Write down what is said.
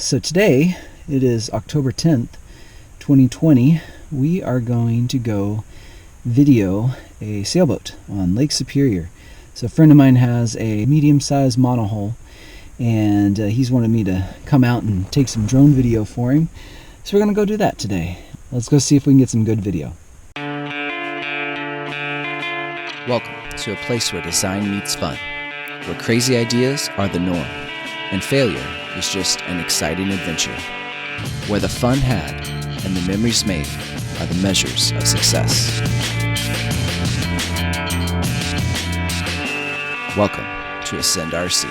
So today, it is October 10th, 2020. We are going to go video a sailboat on Lake Superior. So a friend of mine has a medium-sized monohull, and he's wanted me to come out and take some drone video for him. So we're going to go do that today. Let's go see if we can get some good video. Welcome to a place where design meets fun, where crazy ideas are the norm, and failure is just an exciting adventure, where the fun had and the memories made are the measures of success. Welcome to Ascend RC.